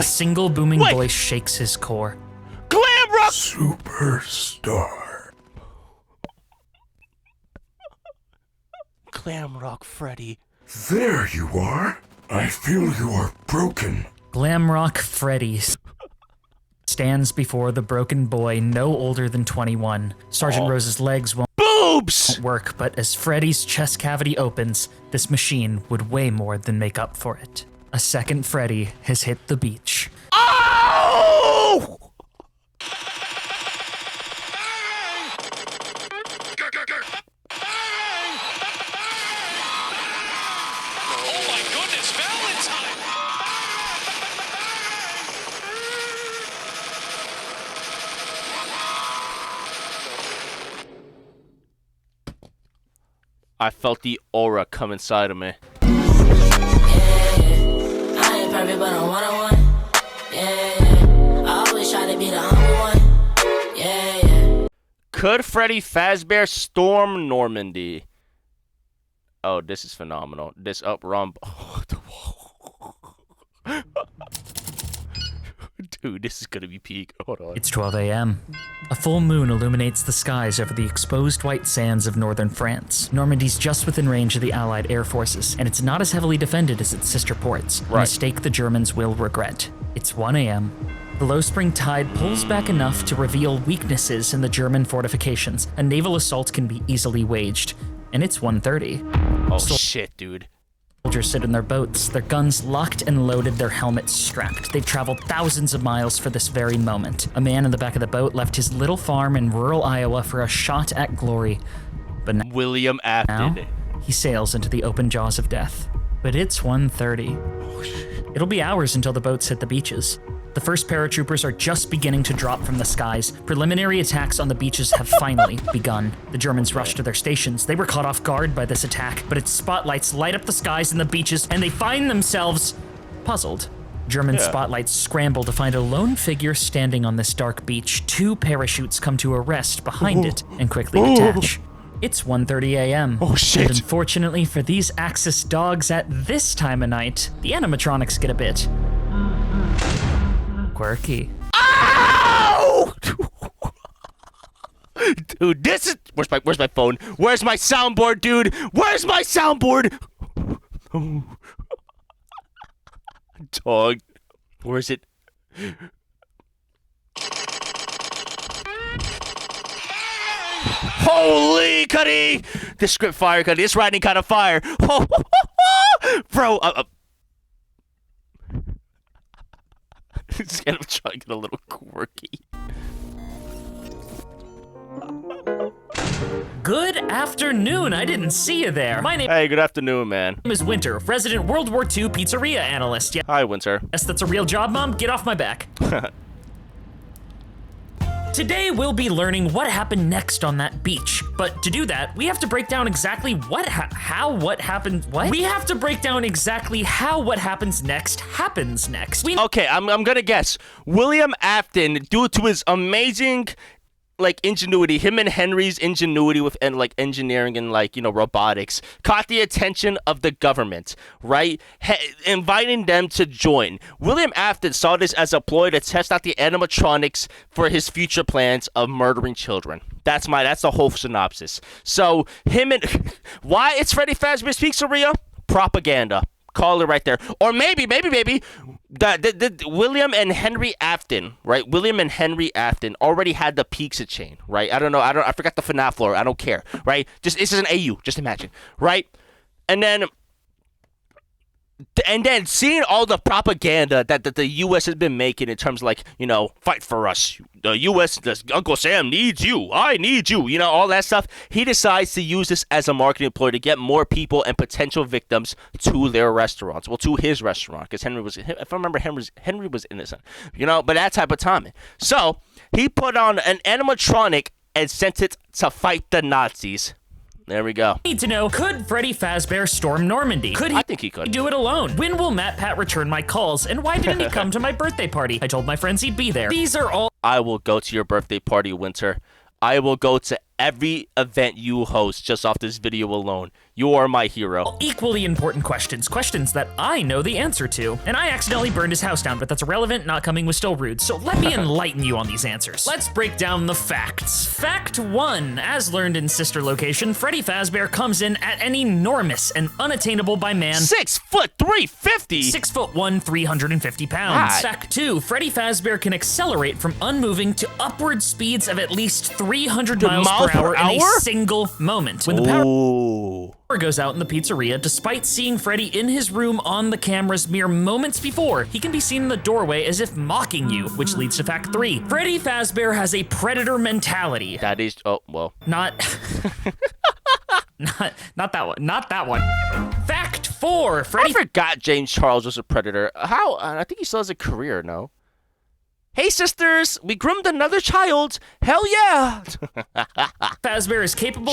A single booming voice shakes his core. Glam rock! Superstar. Glam rock Freddy. There you are. I feel you are broken. Glamrock Freddy stands before the broken boy no older than 21. Sergeant Rose's legs won't work, but as Freddy's chest cavity opens, this machine would way more than make up for it. A second Freddy has hit the beach. Oh! Oh my goodness, Valentine! I felt the aura come inside of me. I ain't perfect, but I'm one-on-one. I always try to be the humble one. Could Freddy Fazbear storm Normandy? Oh, this is phenomenal. This up-rumble. Dude, this is gonna be peak. Hold on. It's 12 a.m. A full moon illuminates the skies over the exposed white sands of northern France. Normandy's just within range of the Allied air forces, and it's not as heavily defended as its sister ports. A mistake the Germans will regret. It's 1 a.m. The low spring tide pulls back enough to reveal weaknesses in the German fortifications. A naval assault can be easily waged, and it's 1:30. Oh shit, dude. Soldiers sit in their boats, their guns locked and loaded, their helmets strapped. They've traveled thousands of miles for this very moment. A man in the back of the boat left his little farm in rural Iowa for a shot at glory. But now, William Afton. He sails into the open jaws of death. But it's 1:30. It'll be hours until the boats hit the beaches. The first paratroopers are just beginning to drop from the skies. Preliminary attacks on the beaches have finally begun. The Germans rush to their stations. They were caught off guard by this attack, but its spotlights light up the skies and the beaches, and they find themselves puzzled. German spotlights scramble to find a lone figure standing on this dark beach. Two parachutes come to a rest behind it and quickly detach. It's 1:30 a.m. Oh shit! And unfortunately for these Axis dogs at this time of night, the animatronics get a bit quirky. Ow! Dude, this is where's my phone? Where's my soundboard, dude? Where's my soundboard? Dog. Where is it? Holy Cuddy! This script fire, Cuddy. This writing kind of fire. Bro, I'm trying to get a little quirky. Good afternoon. I didn't see you there. My name Hey, good afternoon, man. is Winter, resident World War II pizzeria analyst. Hi, Winter. Yes, that's a real job, Mom. Get off my back. Today, we'll be learning what happened next on that beach. But to do that, we have to break down exactly what happens next. Okay, I'm gonna guess. William Afton, due to his amazing, ingenuity, him and Henry's ingenuity with engineering and robotics, caught the attention of the government, right? Inviting them to join. William Afton saw this as a ploy to test out the animatronics for his future plans of murdering children. That's the whole synopsis. So why it's Freddy Fazbear's Pizzeria? Propaganda. Call it right there. Or maybe the William and Henry Afton, right? William and Henry Afton already had the pizza chain, right? I don't know. I forgot the FNAF floor. I don't care, right? This is an AU. Just imagine, right? And then seeing all the propaganda that the U.S. has been making in terms of fight for us. The U.S., Uncle Sam needs you. I need you. All that stuff. He decides to use this as a marketing ploy to get more people and potential victims to their restaurants. Well, to his restaurant, because if I remember, Henry was innocent. But that type of timing. So he put on an animatronic and sent it to fight the Nazis. There we go. Need to know, could Freddy Fazbear storm Normandy? I think he could. Do it alone? When will Matt Pat return my calls? And why didn't he come to my birthday party? I told my friends he'd be there. These are all... I will go to your birthday party, Winter. I will go to every event you host just off this video alone. You are my hero. Equally important questions that I know the answer to. And I accidentally burned his house down, but that's irrelevant, not coming was still rude. So let me enlighten you on these answers. Let's break down the facts. Fact 1, as learned in Sister Location, Freddy Fazbear comes in at an enormous and unattainable by man 6'3", 6'1", 350 pounds. God. Fact 2, Freddy Fazbear can accelerate from unmoving to upward speeds of at least 300 miles per hour in a single moment. When the power goes out in the pizzeria, despite seeing Freddy in his room on the cameras mere moments before, he can be seen in the doorway as if mocking you, which leads to fact 3. Freddy Fazbear has a predator mentality. That is, oh, well. Not that one. Not that one. Fact 4. Freddy. I forgot James Charles was a predator. How? I think he still has a career, no? Hey, sisters, we groomed another child. Hell yeah. Fazbear is capable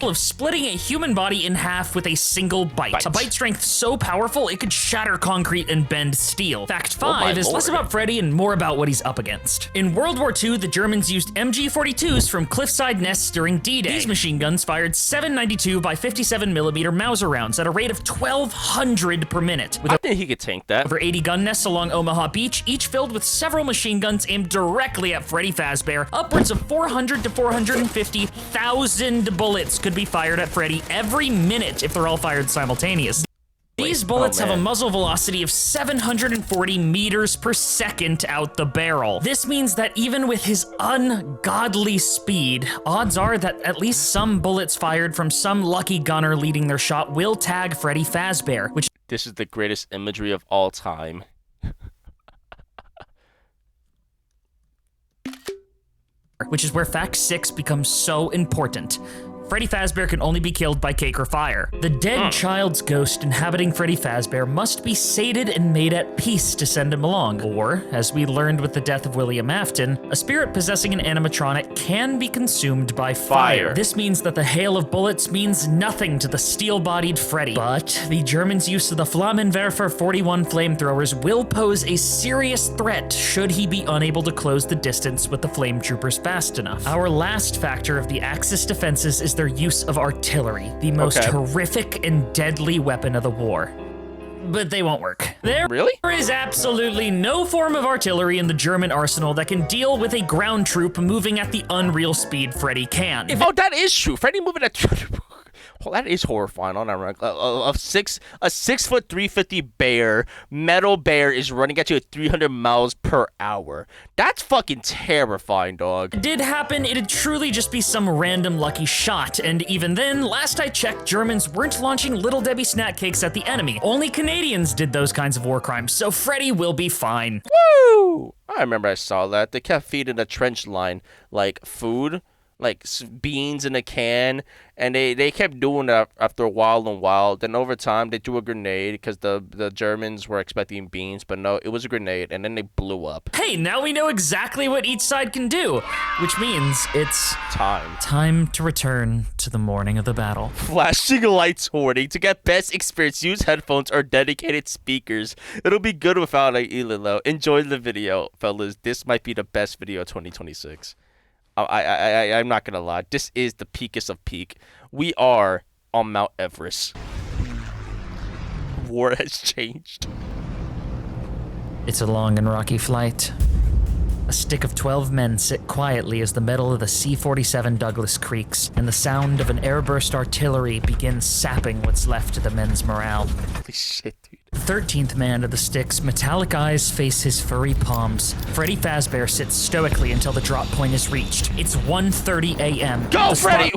of splitting a human body in half with a single bite. A bite strength so powerful it could shatter concrete and bend steel. Fact 5 is less about Freddy and more about what he's up against. In World War II, the Germans used MG-42s from cliffside nests during D-Day. These machine guns fired 792 by 57mm Mauser rounds at a rate of 1,200 per minute. I think he could tank that. Over 80 gun nests along Omaha Beach, each filled with several machine guns aimed directly at Freddy Fazbear. Upwards of 400 to 450,000 bullets could be fired at Freddy every minute if they're all fired simultaneously. These bullets have a muzzle velocity of 740 meters per second out the barrel. This means that even with his ungodly speed, odds are that at least some bullets fired from some lucky gunner leading their shot will tag Freddy Fazbear, which This is the greatest imagery of all time. which is where fact 6 becomes so important. Freddy Fazbear can only be killed by cake or fire. The dead child's ghost inhabiting Freddy Fazbear must be sated and made at peace to send him along. Or, as we learned with the death of William Afton, a spirit possessing an animatronic can be consumed by fire. This means that the hail of bullets means nothing to the steel-bodied Freddy. But the Germans' use of the Flammenwerfer 41 flamethrowers will pose a serious threat should he be unable to close the distance with the flame troopers fast enough. Our last factor of the Axis defenses is their use of artillery, the most horrific and deadly weapon of the war. But they won't work. There is absolutely no form of artillery in the German arsenal that can deal with a ground troop moving at the unreal speed Freddy can. That is true. Freddy moving at... Well, that is horrifying. On a 6'3", 350 bear, metal bear is running at you at 300 miles per hour. That's fucking terrifying, dog. If it did happen, it'd truly just be some random lucky shot. And even then, last I checked, Germans weren't launching Little Debbie snack cakes at the enemy. Only Canadians did those kinds of war crimes, so Freddy will be fine. Woo! I remember I saw that. They kept feeding the trench line, like, food. Like beans in a can, and they kept doing that after a while. Then over time they threw a grenade because the Germans were expecting beans, but no, it was a grenade, and then they blew up. Hey, now we know exactly what each side can do, which means it's time to return to the morning of the battle. Flashing lights hoarding. To get best experience, use headphones or dedicated speakers. It'll be good without an ELO. Enjoy the video, fellas. This might be the best video of 2026. I'm not gonna lie. This is the peakest of peak. We are on Mount Everest. War has changed. It's a long and rocky flight. A stick of 12 men sit quietly as the metal of the C-47 Douglas creaks, and the sound of an airburst artillery begins sapping what's left of the men's morale. Holy shit, dude. The 13th man of the stick's metallic eyes face his furry palms. Freddy Fazbear sits stoically until the drop point is reached. It's 1:30 a.m. Go, Freddy!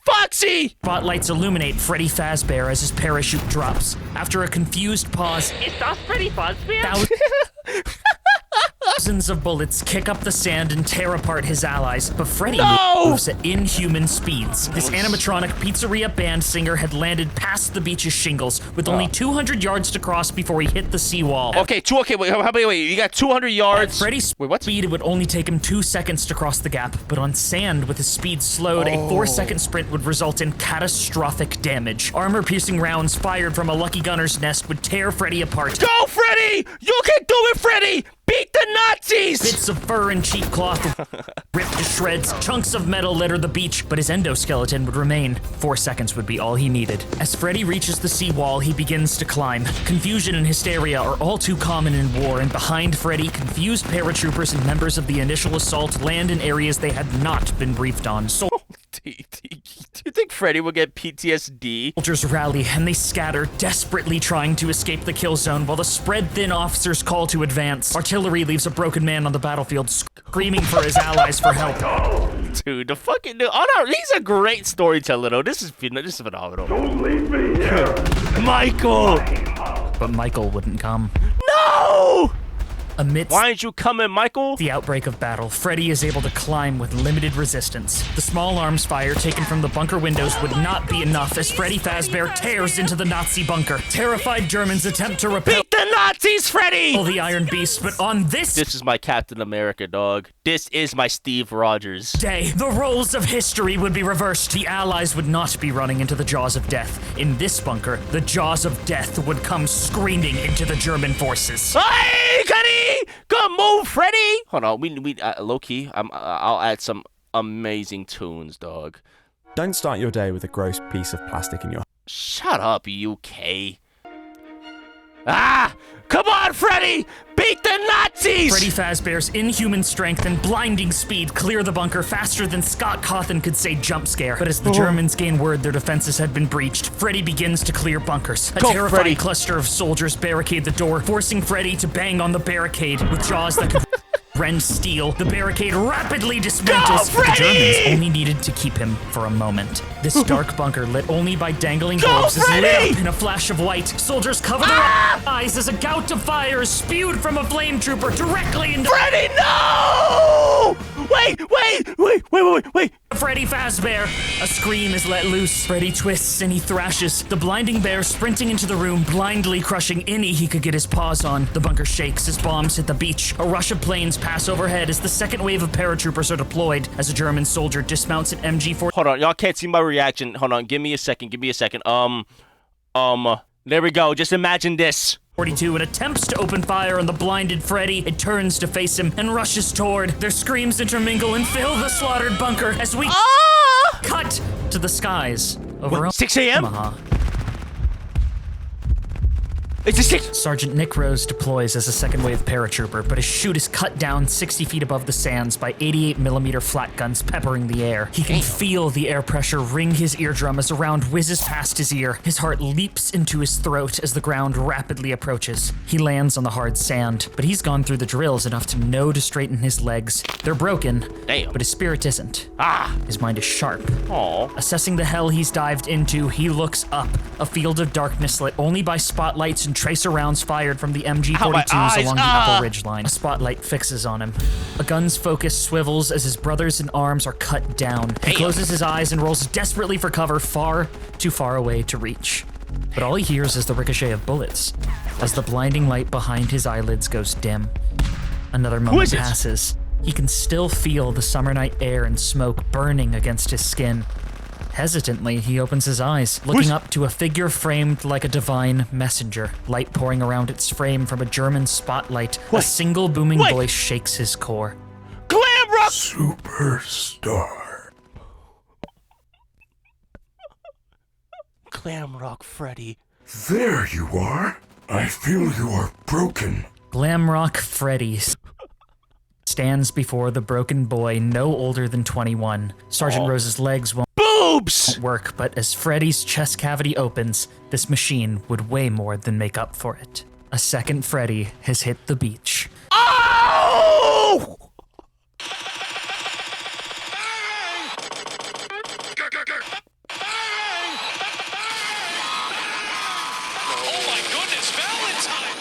Foxy! Spotlights illuminate Freddy Fazbear as his parachute drops. After a confused pause, Is that Freddy Fazbear? Thousands of bullets kick up the sand and tear apart his allies, but Freddy moves at inhuman speeds. This animatronic pizzeria band singer had landed past the beach's shingles with only 200 yards to cross before he hit the seawall. Wait, you got 200 yards? Freddy's speed would only take him 2 seconds to cross the gap, but on sand with his speed slowed, a 4-second sprint would result in catastrophic damage. Armor-piercing rounds fired from a lucky gunner's nest would tear Freddy apart. Go, Freddy! You can do it, Freddy! Beat the Nazis! Bits of fur and cheap cloth ripped to shreds, chunks of metal litter the beach, but his endoskeleton would remain. 4 seconds would be all he needed. As Freddy reaches the seawall, he begins to climb. Confusion and hysteria are all too common in war, and behind Freddy, confused paratroopers and members of the initial assault land in areas they had not been briefed on. Do you think Freddy will get PTSD? Soldiers rally and they scatter, desperately trying to escape the kill zone while the spread-thin officers call to advance. Artillery leaves a broken man on the battlefield screaming for his allies for help. Dude, the fucking dude. Oh no, he's a great storyteller though. This is phenomenal. Don't leave me here. Michael! But Michael wouldn't come. No! Amidst Why aren't you coming, Michael? the outbreak of battle, Freddy is able to climb with limited resistance. The small arms fire taken from the bunker windows would not be enough as Freddy Fazbear tears into the Nazi bunker. Terrified Germans attempt to repel Beat the Nazis, Freddy! the Iron Beast, but on this This is my Captain America, dog. This is my Steve Rogers. day, the roles of history would be reversed. The Allies would not be running into the jaws of death. In this bunker, the jaws of death would come screaming into the German forces. Hey, Cuddy! Good move, Freddy! Hold on, we low key. I'll add some amazing tunes, dog. Don't start your day with a gross piece of plastic in your Shut up, UK. Ah! Come on, Freddy! Beat the Nazis! Freddy Fazbear's inhuman strength and blinding speed clear the bunker faster than Scott Cawthon could say jump scare. But as the Germans gain word their defenses had been breached, Freddy begins to clear bunkers. A Go, terrifying Freddy. cluster of soldiers barricade the door, forcing Freddy to bang on the barricade with jaws that could rend steel. The barricade rapidly dismantles, Go, but the Freddy! Germans only needed to keep him for a moment. This dark bunker, lit only by dangling Go, bulbs, is lit Freddy! up in a flash of white. Soldiers cover their eyes as a gout of fire is spewed from a flame trooper directly into Freddy, no! Wait! Freddy Fazbear. A scream is let loose. Freddy twists and he thrashes. The blinding bear sprinting into the room, blindly crushing any he could get his paws on. The bunker shakes as bombs hit the beach. A rush of planes pass overhead as the second wave of paratroopers are deployed as a German soldier dismounts an MG-40. Hold on, y'all can't see my reaction. Hold on, give me a second. There we go. Just imagine this. 42 and attempts to open fire on the blinded Freddy. It turns to face him and rushes toward. Their screams intermingle and fill the slaughtered bunker as we cut to the skies over What, 6 a.m.? Omaha. It's a 6. Sergeant Nick Rose deploys as a second wave paratrooper, but his chute is cut down 60 feet above the sands by 88mm flat guns peppering the air. He can feel the air pressure ring his eardrum as a round whizzes past his ear. His heart leaps into his throat as the ground rapidly approaches. He lands on the hard sand, but he's gone through the drills enough to know to straighten his legs. They're broken, Damn. but his spirit isn't. Ah. His mind is sharp. Aw. Assessing the hell he's dived into, he looks up, a field of darkness lit only by spotlights and tracer rounds fired from the Ow, my MG-42s eyes, along the Apple Ridge line. A spotlight fixes on him. A gun's focus swivels as his brothers in arms are cut down. He closes his eyes and rolls desperately for cover far too far away to reach. But all he hears is the ricochet of bullets as the blinding light behind his eyelids goes dim. Another moment is it? passes. He can still feel the summer night air and smoke burning against his skin. Hesitantly, he opens his eyes, looking up to a figure framed like a divine messenger, light pouring around its frame from a German spotlight. A single booming Wait. voice shakes his core. Glam rock. Superstar. Glam rock, Freddy. There you are. I feel you are broken. Glamrock Freddy stands before the broken boy no older than 21. Sergeant Rose's legs won't Boobs. work, but as Freddy's chest cavity opens, this machine would way more than make up for it. A second Freddy has hit the beach. Oh! Oh my goodness, Valentine!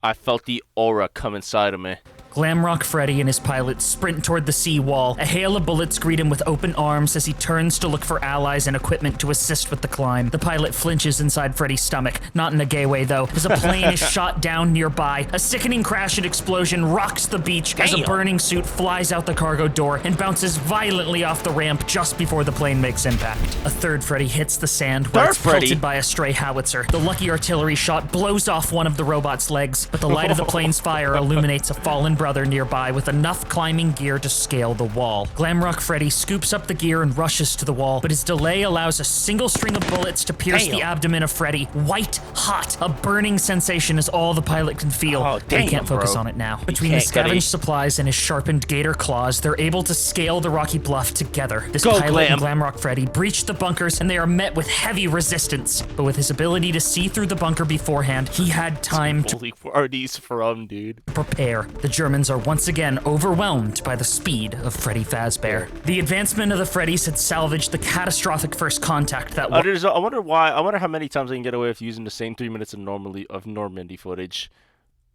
I felt the aura come inside of me. Glamrock Freddy and his pilot sprint toward the sea wall. A hail of bullets greet him with open arms as he turns to look for allies and equipment to assist with the climb. The pilot flinches inside Freddy's stomach, not in a gay way though, as a plane is shot down nearby. A sickening crash and explosion rocks the beach as a burning suit flies out the cargo door and bounces violently off the ramp just before the plane makes impact. A third Freddy hits the sand where it's pelted by a stray howitzer. The lucky artillery shot blows off one of the robot's legs, but the light of the plane's fire illuminates a fallen brother nearby with enough climbing gear to scale the wall. Glamrock Freddy scoops up the gear and rushes to the wall, but his delay allows a single string of bullets to pierce the abdomen of Freddy. White hot. A burning sensation is all the pilot can feel. But he can't focus on it now. Between the scavenged supplies and his sharpened gator claws, they're able to scale the rocky bluff together. This pilot and Glamrock Freddy breach the bunkers and they are met with heavy resistance. But with his ability to see through the bunker beforehand, he had time to where are these from, dude? prepare. The Germans are once again overwhelmed by the speed of Freddy Fazbear. The advancement of the Freddys had salvaged the catastrophic first contact that I wonder how many times I can get away with using the same 3 minutes of Normandy footage.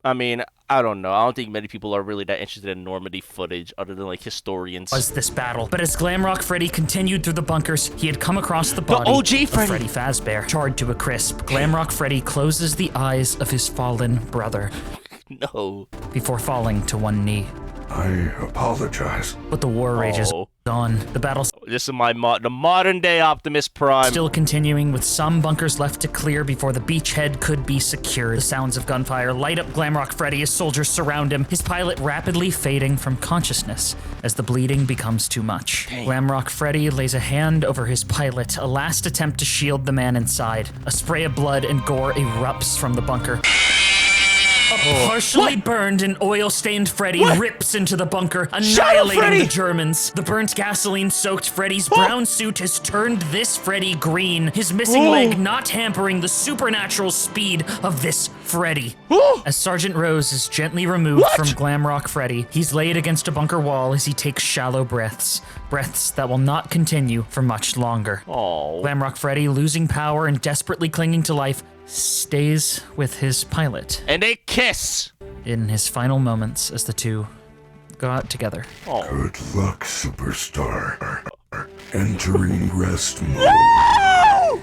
I mean, I don't know. I don't think many people are really that interested in Normandy footage other than like historians. Was this battle. But as Glamrock Freddy continued through the bunkers, he had come across the body of Freddy Fazbear. Charred to a crisp, Glamrock Freddy closes the eyes of his fallen brother. No. Before falling to one knee. I apologize. But the war rages on. The battle This is the modern day Optimus Prime. still continuing with some bunkers left to clear before the beachhead could be secured. The sounds of gunfire light up Glamrock Freddy as soldiers surround him, his pilot rapidly fading from consciousness as the bleeding becomes too much. Glamrock Freddy lays a hand over his pilot, a last attempt to shield the man inside. A spray of blood and gore erupts from the bunker. A partially burned and oil-stained Freddy rips into the bunker, annihilating the Germans. The burnt gasoline-soaked Freddy's brown suit has turned this Freddy green, his missing leg not hampering the supernatural speed of this Freddy. As Sergeant Rose is gently removed from Glamrock Freddy, he's laid against a bunker wall as he takes shallow breaths. Breaths that will not continue for much longer. Glamrock Freddy, losing power and desperately clinging to life, stays with his pilot. And they kiss! In his final moments as the two go out together. Good luck, superstar. Entering rest mode.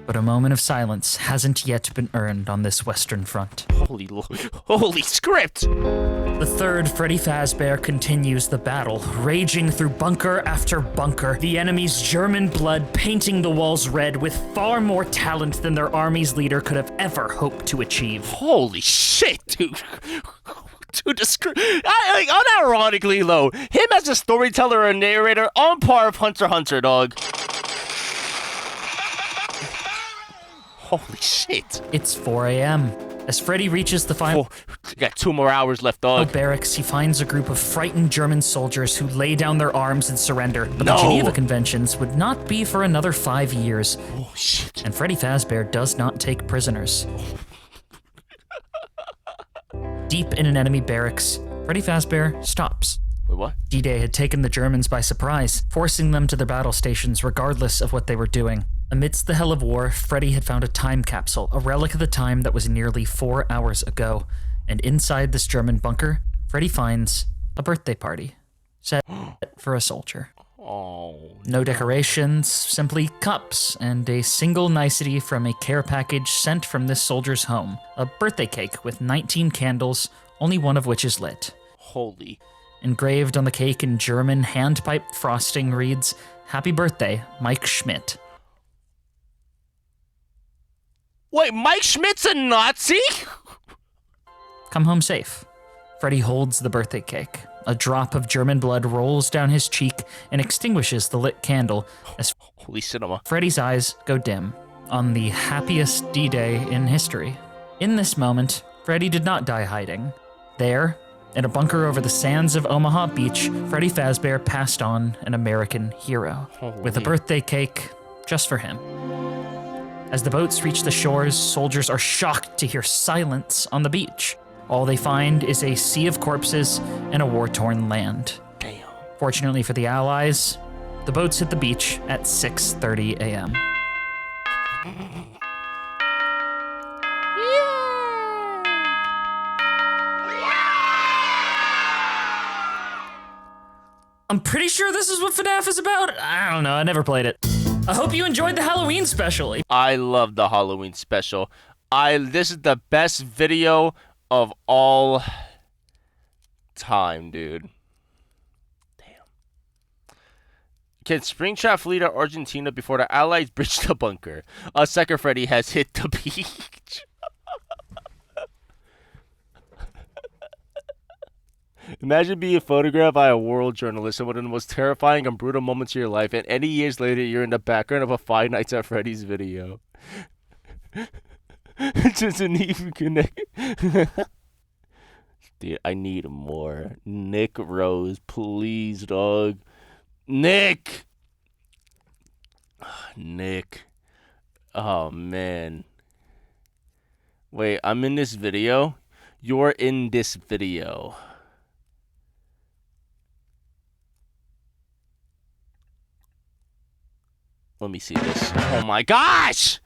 But a moment of silence hasn't yet been earned on this Western Front. Holy script! The third Freddy Fazbear continues the battle, raging through bunker after bunker, the enemy's German blood painting the walls red with far more talent than their army's leader could have ever hoped to achieve. Holy shit, dude. Dude, unironically, though, him as a storyteller or narrator, on par of Hunter x Hunter, dog. Holy shit. It's 4 a.m. As Freddy reaches the final got 2 more hours left, dog. barracks, he finds a group of frightened German soldiers who lay down their arms and surrender. But the Geneva Conventions would not be for another 5 years. Oh, shit. And Freddy Fazbear does not take prisoners. Deep in an enemy barracks, Freddy Fazbear stops. Wait, what? D-Day had taken the Germans by surprise, forcing them to their battle stations regardless of what they were doing. Amidst the hell of war, Freddy had found a time capsule, a relic of the time that was nearly 4 hours ago. And inside this German bunker, Freddy finds a birthday party set for a soldier. No decorations, simply cups and a single nicety from a care package sent from this soldier's home. A birthday cake with 19 candles, only one of which is lit. Holy. Engraved on the cake in German handpipe frosting reads, "Happy birthday, Mike Schmidt." Wait, Mike Schmidt's a Nazi? Come home safe. Freddy holds the birthday cake. A drop of German blood rolls down his cheek and extinguishes the lit candle as Holy cinema. Freddy's eyes go dim on the happiest D-Day in history. In this moment, Freddy did not die hiding. There, in a bunker over the sands of Omaha Beach, Freddy Fazbear passed on an American hero with a birthday cake just for him. As the boats reach the shores, soldiers are shocked to hear silence on the beach. All they find is a sea of corpses and a war-torn land. Damn. Fortunately for the Allies, the boats hit the beach at 6:30 a.m. I'm pretty sure this is what FNAF is about. I don't know, I never played it. I hope you enjoyed the Halloween special. I love the Halloween special. This is the best video of all time, dude. Can Springtrap flee to Argentina before the Allies breach the bunker? Second Freddy has hit the beach. Imagine being photographed by a world journalist in one of the most terrifying and brutal moments of your life, and any years later, you're in the background of a Five Nights at Freddy's video. It doesn't even connect. Dude, I need more. Nick Rose, please, dog. Nick! Nick. Oh, man. Wait, I'm in this video? You're in this video. Let me see this. Oh my gosh!